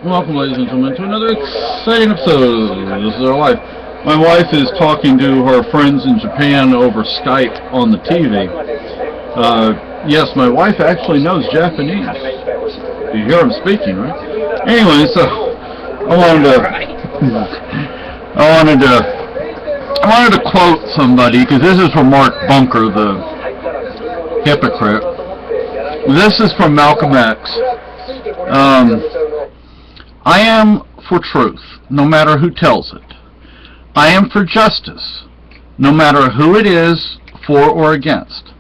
Welcome, ladies and gentlemen, to another exciting episode. This is our wife. My wife is talking to her friends in Japan over Skype on the TV. Yes, my wife actually knows Japanese. You hear him speaking, right? Anyway, so I wanted to quote somebody, because this is from Mark Bunker, the hypocrite. This is from Malcolm X. I am for truth, no matter who tells it. I am for justice, no matter who it is, for or against.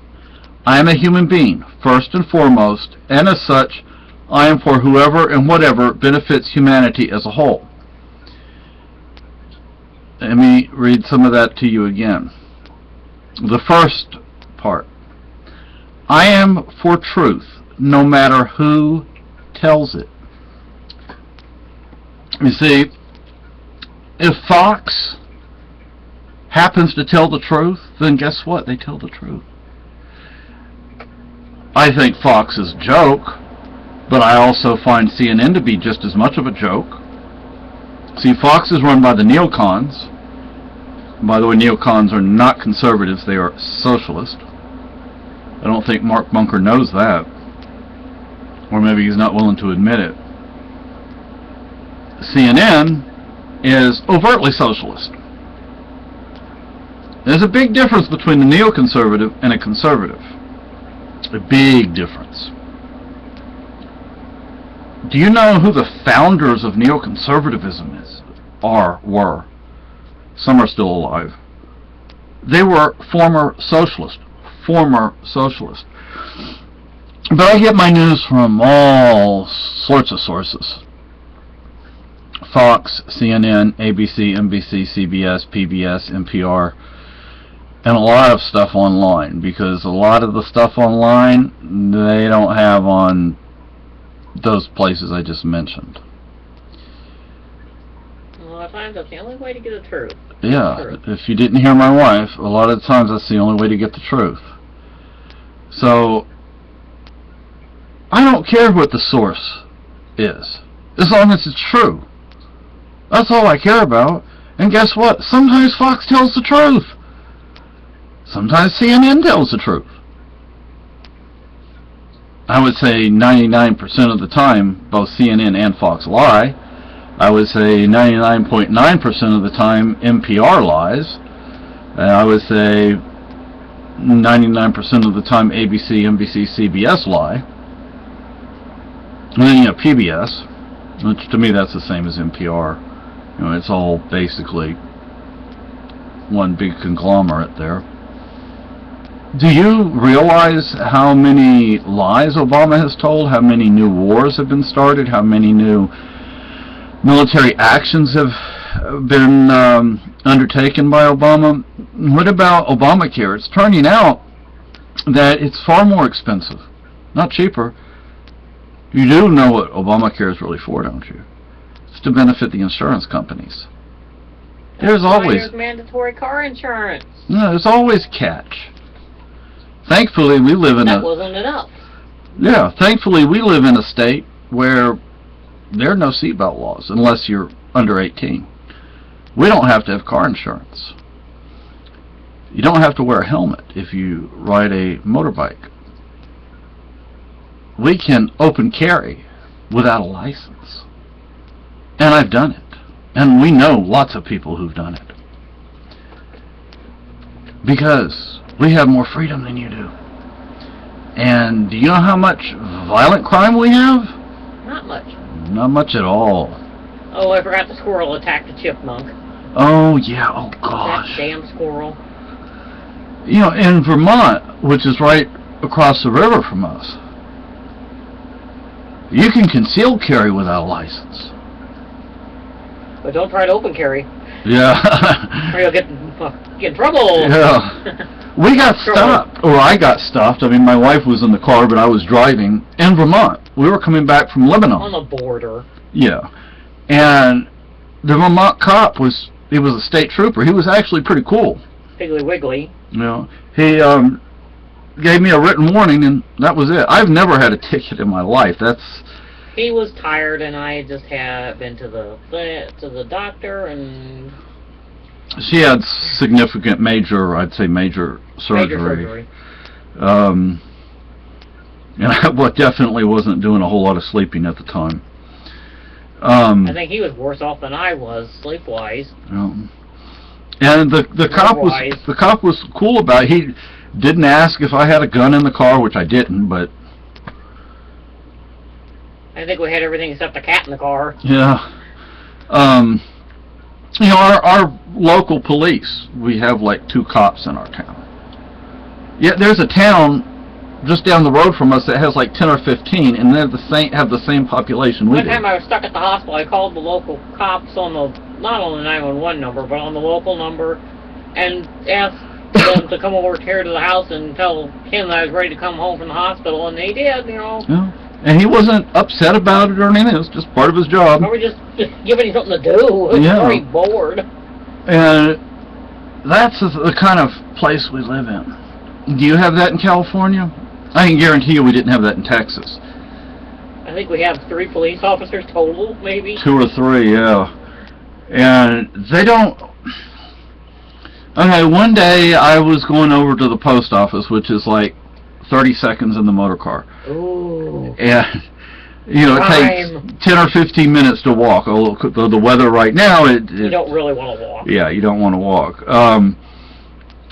I am a human being, first and foremost, and as such, I am for whoever and whatever benefits humanity as a whole. Let me read some of that to you again. The first part. I am for truth, no matter who tells it. You see, if Fox happens to tell the truth, then guess what? They tell the truth. I think Fox is a joke, but I also find CNN to be just as much of a joke. See, Fox is run by the neocons. By the way, neocons are not conservatives, they are socialist. I don't think Mark Bunker knows that. Or maybe he's not willing to admit it. CNN is overtly socialist. There's a big difference between a neoconservative and a conservative. A big difference. Do you know who the founders of neoconservatism were? Some are still alive. They were former socialists. But I get my news from all sorts of sources. Fox, CNN, ABC, NBC, CBS, PBS, NPR, and a lot of stuff online, because a lot of the stuff online they don't have on those places I just mentioned. A lot of times that's the only way to get the truth. Yeah, if you didn't hear my wife, a lot of times that's the only way to get the truth. So, I don't care what the source is, as long as it's true. That's all I care about. And guess what? Sometimes Fox tells the truth. Sometimes CNN tells the truth. I would say 99% of the time, both CNN and Fox lie. I would say 99.9% of the time, NPR lies. And I would say 99% of the time, ABC, NBC, CBS lie. And then you have PBS, which to me that's the same as NPR. You know, it's all basically one big conglomerate there. Do you realize how many lies Obama has told? How many new wars have been started? How many new military actions have been undertaken by Obama? What about Obamacare? It's turning out that it's far more expensive, not cheaper. You do know what Obamacare is really for, don't you? It's to benefit the insurance companies. There's always mandatory car insurance. No, there's always catch. Thankfully, we live in that wasn't enough. Yeah, thankfully we live in a state where there are no seatbelt laws unless you're under 18. We don't have to have car insurance. You don't have to wear a helmet if you ride a motorbike. We can open carry without a license. And I've done it. And we know lots of people who've done it. Because we have more freedom than you do. And do you know how much violent crime we have? Not much. Not much at all. Oh, I forgot the squirrel attacked the chipmunk. Oh, yeah. Oh, gosh. That damn squirrel. You know, in Vermont, which is right across the river from us, you can conceal carry without a license. But don't try to open carry. Yeah. Or you'll get in trouble. Yeah. We got stopped, or I got stopped. I mean, my wife was in the car, but I was driving in Vermont. We were coming back from Lebanon. On the border. Yeah. And the Vermont cop he was a state trooper. He was actually pretty cool. Piggly Wiggly. You know, he gave me a written warning, and that was it. I've never had a ticket in my life. He was tired, and I just had been to the doctor, and She had significant I'd say major surgery. And I definitely wasn't doing a whole lot of sleeping at the time. I think he was worse off than I was, sleep-wise. And the cop was cool about it. He didn't ask if I had a gun in the car, which I didn't, but I think we had everything except the cat in the car. yeah. You know, our local police, we have like 2 cops in our town. Yeah, there's a town just down the road from us that has like 10 or 15, and they're have the same population we One do. time I was stuck at the hospital, I called the local cops on not on the 911 number, but on the local number, and asked them to come over here to the house and tell him that I was ready to come home from the hospital, and they did, you know. Yeah. And he wasn't upset about it or anything. It was just part of his job. Or we just giving him something to do. I was very bored. And that's the kind of place we live in. Do you have that in California? I can guarantee you we didn't have that in Texas. I think we have 3 police officers total, maybe. 2 or 3, yeah. And they don't... Okay, one day I was going over to the post office, which is like 30 seconds in the motor car. Ooh. And, you know, it takes 10 or 15 minutes to walk. Although the weather right now, you don't really want to walk. Yeah, you don't want to walk.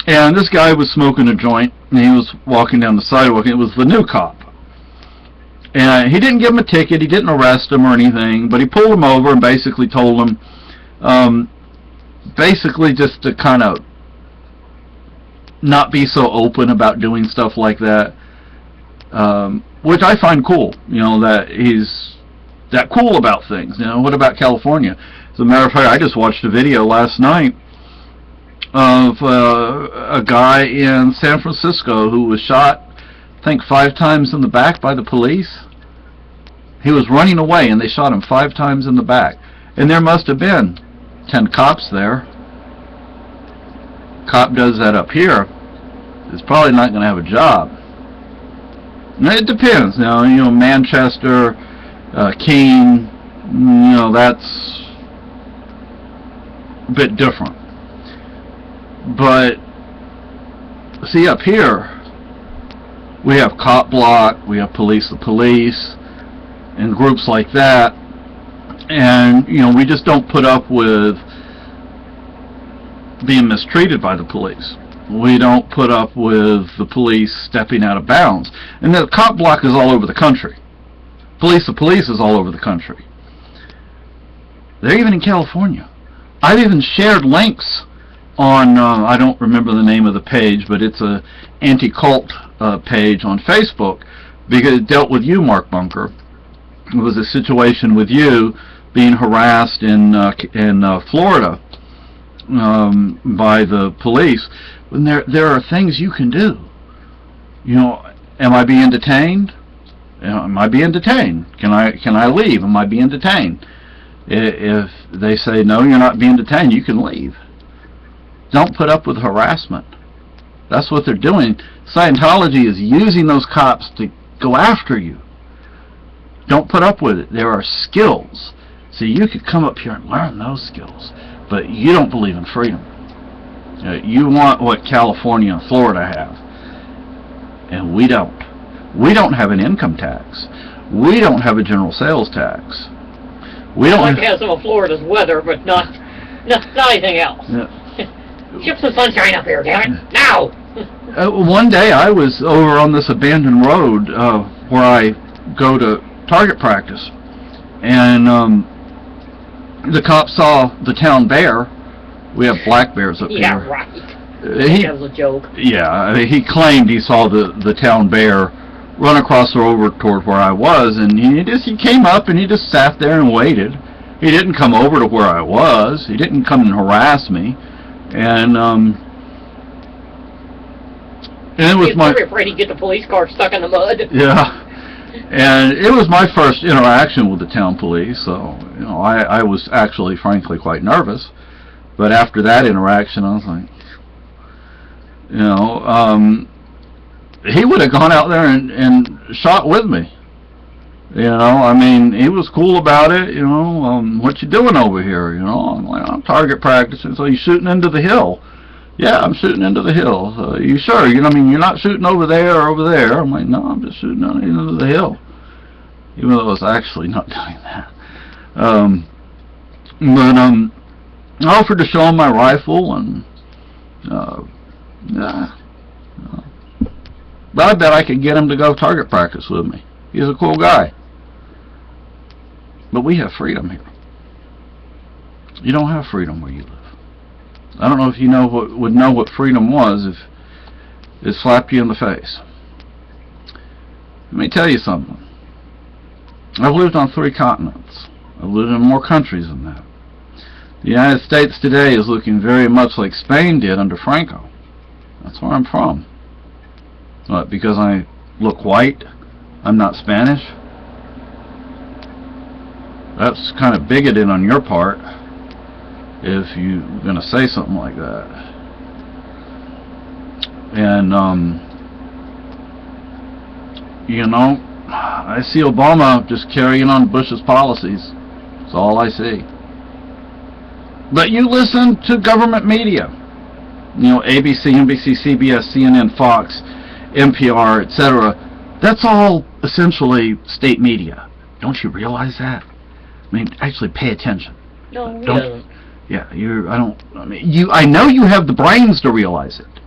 And this guy was smoking a joint, and he was walking down the sidewalk, and it was the new cop. And he didn't give him a ticket, he didn't arrest him or anything, but he pulled him over and basically told him, basically just to kind of not be so open about doing stuff like that, which I find cool, you know, that he's that cool about things. You know, what about California? As a matter of fact, I just watched a video last night of a guy in San Francisco who was shot, I think 5 times in the back by the police. He was running away and they shot him 5 times in the back. And there must have been 10 cops there. Cop does that up here, is probably not going to have a job. And it depends. Now, you know, Manchester, Keene, you know, that's a bit different. But see, up here we have Cop Block, we have Police the Police, and groups like that, and you know, we just don't put up with being mistreated by the police. We don't put up with the police stepping out of bounds. And the Cop Block is all over the country. Police the Police is all over the country. They're even in California. I've even shared links on, I don't remember the name of the page, but it's a anti-cult page on Facebook, because it dealt with you, Mark Bunker. It was a situation with you being harassed in Florida by the police. When there are things you can do. You know, am I being detained? You know, am I being detained? Can I leave? Am I being detained? If they say no, you're not being detained, you can leave. Don't put up with harassment. That's what they're doing. Scientology is using those cops to go after you. Don't put up with it. There are skills. So you could come up here and learn those skills, but you don't believe in freedom. You want what California and Florida have, and we don't. We don't have an income tax. We don't have a general sales tax. We don't like to have some of Florida's weather, but not anything else. Yeah. Ship some sunshine up here, damn it! Now! One day I was over on this abandoned road where I go to target practice, and the cop saw the town bear. We have black bears up here. Yeah, right. That was a joke. Yeah, he claimed he saw the town bear run across the road toward where I was, and he came up and he just sat there and waited. He didn't come over to where I was. He didn't come and harass me. And it was my... He's afraid he'd get the police car stuck in the mud. Yeah. And it was my first interaction with the town police, so, you know, I was actually, frankly, quite nervous. But after that interaction, I was like, you know, he would have gone out there and shot with me. You know, I mean, he was cool about it, you know, what you doing over here, you know? I'm like, I'm target practicing. So you shooting into the hill? Yeah, I'm shooting into the hill. You sure? You know, I mean, you're not shooting over there or over there. I'm like, no, I'm just shooting into the hill. Even though I was actually not doing that. I offered to show him my rifle, and, yeah. But I bet I could get him to go target practice with me. He's a cool guy. But we have freedom here. You don't have freedom where you live. I don't know if you would know what freedom was if it slapped you in the face. Let me tell you something. I've lived on 3 continents. I've lived in more countries than that. The United States today is looking very much like Spain did under Franco. That's where I'm from. What, because I look white, I'm not Spanish? That's kind of bigoted on your part if you're going to say something like that. And, you know, I see Obama just carrying on Bush's policies. That's all I see. But you listen to government media. You know, ABC, NBC, CBS, CNN, Fox, NPR, etc. That's all essentially state media. Don't you realize that? I mean, actually pay attention. No, he doesn't. Yeah, I know you have the brains to realize it.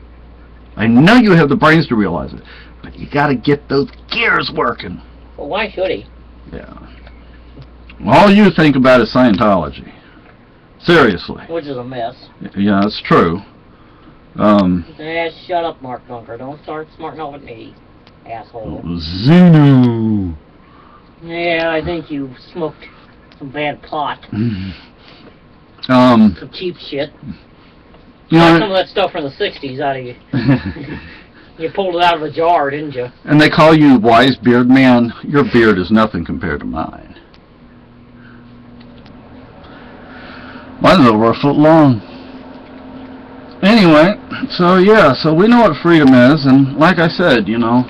I know you have the brains to realize it. But you gotta get those gears working. Well, why should he? Yeah. All you think about is Scientology. Seriously. Which is a mess. Yeah, that's true. Shut up, Mark Dunker. Don't start smarting out with me, asshole. Xenu. Yeah, I think you smoked some bad pot. Some cheap shit. You Got know, some of that stuff from the 60s out of you. You pulled it out of a jar, didn't you? and they call you Wise Beard Man. Your beard is nothing compared to mine. Mine's over a foot long. Anyway, so yeah, so we know what freedom is, and like I said, you know,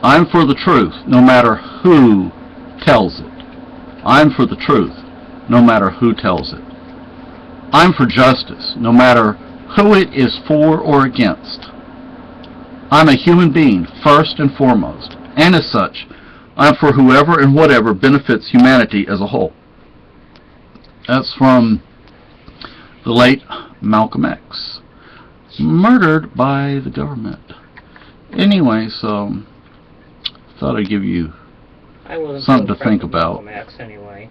I'm for the truth, no matter who tells it. I'm for the truth, no matter who tells it. I'm for justice, no matter who it is for or against. I'm a human being, first and foremost, and as such, I'm for whoever and whatever benefits humanity as a whole. That's from the late Malcolm X, murdered by the government. Anyway, so thought I'd give you I wasn't something to so impressed think with about. Malcolm X anyway.